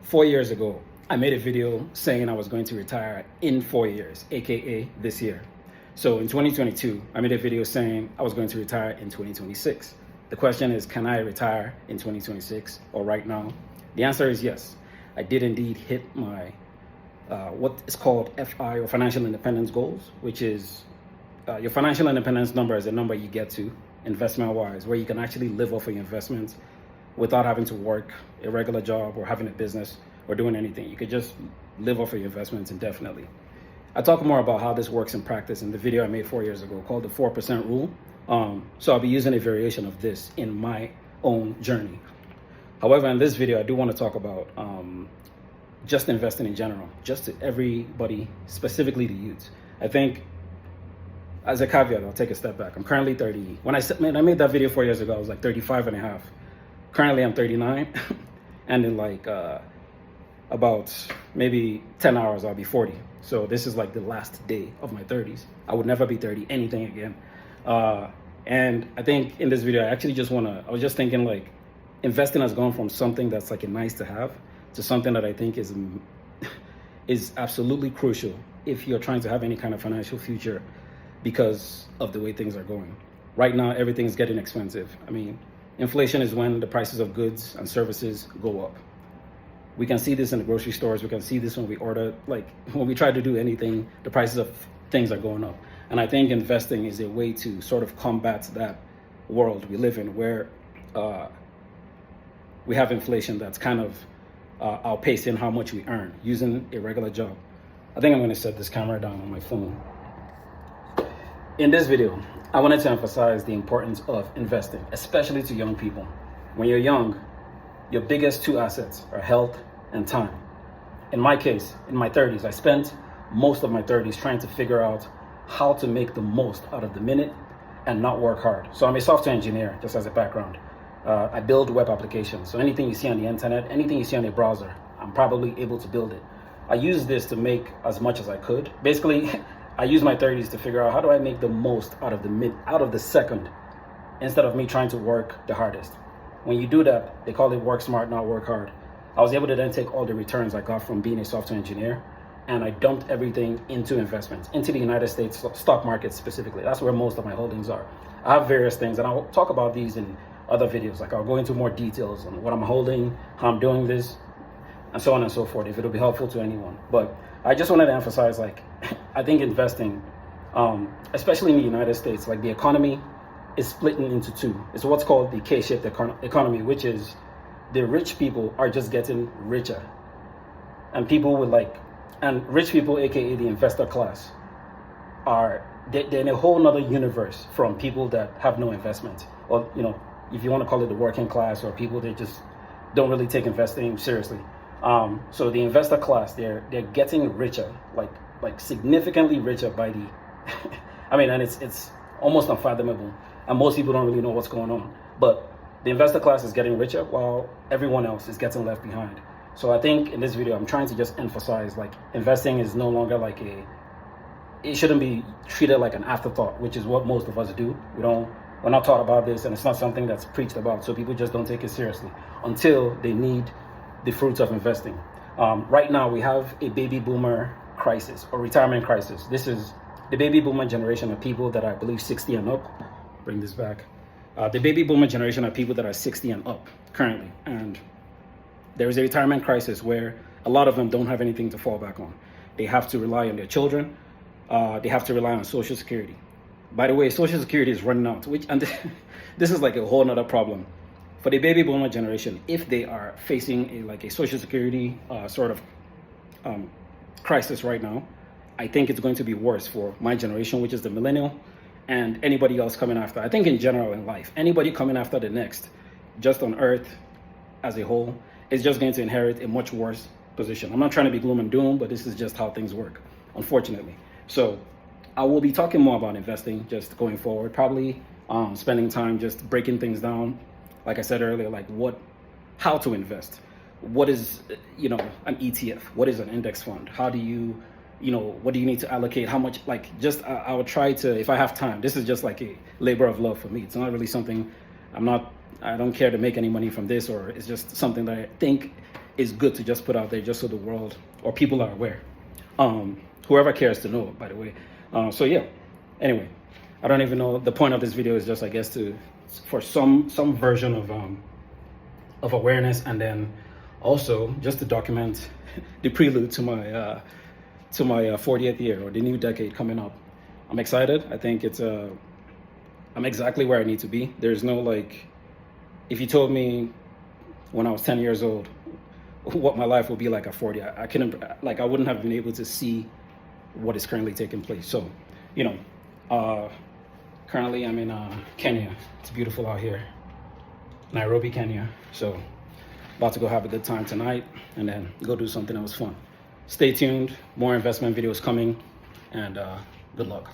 4 years ago, I made a video saying I was going to retire in 4 years, aka this year. So in 2022, I made a video saying I was going to retire in 2026. The question is, can I retire in 2026 or right now? The answer is yes. I did indeed hit my what is called FI, or financial independence goals, which is your financial independence number is a number you get to investment wise, where you can actually live off of your investments without having to work a regular job or having a business or doing anything. You could just live off of your investments indefinitely. I talk more about how this works in practice in the video I made 4 years ago called the 4% rule. So I'll be using a variation of this in my own journey. However, in this video, I do want to talk about just investing in general, just to everybody, specifically the youths. I think as a caveat, I'll take a step back. I'm currently 30. When I made that video 4 years ago, I was like 35 and a half. Currently, I'm 39. And in like about maybe 10 hours, I'll be 40. So this is like the last day of my 30s. I would never be 30 anything again. And I think in this video, I was just thinking like investing has gone from something that's like a nice to have to something that I think is absolutely crucial if you're trying to have any kind of financial future because of the way things are going. Right now, everything's getting expensive. I mean, inflation is when the prices of goods and services go up. We can see this in the grocery stores. We can see this when we order, like when we try to do anything, the prices of things are going up. And I think investing is a way to sort of combat that world we live in where we have inflation that's kind of outpacing how much we earn using a regular job. I think I'm going to set this camera down on my phone. In this video, I wanted to emphasize the importance of investing, especially to young people. When you're young, your biggest two assets are health and time. In my case, in my 30s, I spent most of my 30s trying to figure out how to make the most out of the minute and not work hard. So I'm a software engineer, just as a background. I build web applications. So anything you see on the internet, anything you see on a browser, I'm probably able to build it. I use this to make as much as I could. Basically, I use my 30s to figure out how do I make the most out of the second instead of me trying to work the hardest. When you do that, they call it work smart, not work hard. I was able to then take all the returns I got from being a software engineer and I dumped everything into investments, into the United States stock market specifically. That's where most of my holdings are. I have various things and I'll talk about these in other videos. Like I'll go into more details on what I'm holding, how I'm doing this, and so on and so forth, if it'll be helpful to anyone. But I just wanted to emphasize, like, I think investing, especially in the United States, like the economy is splitting into two. It's what's called the K-shaped economy, which is the rich people are just getting richer. And people and rich people, AKA the investor class, they're in a whole nother universe from people that have no investment. Or, if you want to call it the working class or people that just don't really take investing seriously. So the investor class, they're getting richer, like significantly richer by the, and it's almost unfathomable. And most people don't really know what's going on. But the investor class is getting richer while everyone else is getting left behind. So I think in this video, I'm trying to just emphasize like investing is no longer like it shouldn't be treated like an afterthought, which is what most of us do. We're not taught about this and it's not something that's preached about. So people just don't take it seriously until they need the fruits of investing. Right now, we have a baby boomer crisis or retirement crisis. This is the baby boomer generation of people that are, I believe, 60 and up. Bring this back. The baby boomer generation are people that are 60 and up currently. And there is a retirement crisis where a lot of them don't have anything to fall back on. They have to rely on their children. They have to rely on Social Security. By the way, Social Security is running out, and this is like a whole nother problem. For the baby boomer generation, if they are facing a Social Security crisis right now, I think it's going to be worse for my generation, which is the millennial, and anybody else coming after. I think in general in life, anybody coming after the next, just on Earth as a whole, is just going to inherit a much worse position. I'm not trying to be gloom and doom, but this is just how things work, unfortunately. So I will be talking more about investing just going forward, probably spending time just breaking things down. Like I said earlier, like how to invest. What is, an ETF? What is an index fund? How do you, what do you need to allocate? How much, I would try to, if I have time, this is just like a labor of love for me. It's not really something I don't care to make any money from this, or it's just something that I think is good to just put out there just so the world or people are aware. Whoever cares to know, by the way. So yeah, anyway, I don't even know. The point of this video is just, I guess, for some version of awareness, and then also just to document the prelude to my 40th year, or the new decade coming up. I'm excited. I think I'm exactly where I need to be. There's no, like, if you told me when I was 10 years old what my life would be like at 40, I couldn't, like, I wouldn't have been able to see what is currently taking place. So, you know, currently I'm in Kenya. It's beautiful out here, Nairobi, Kenya. So about to go have a good time tonight and then go do something else fun. Stay tuned, more investment videos coming, and good luck.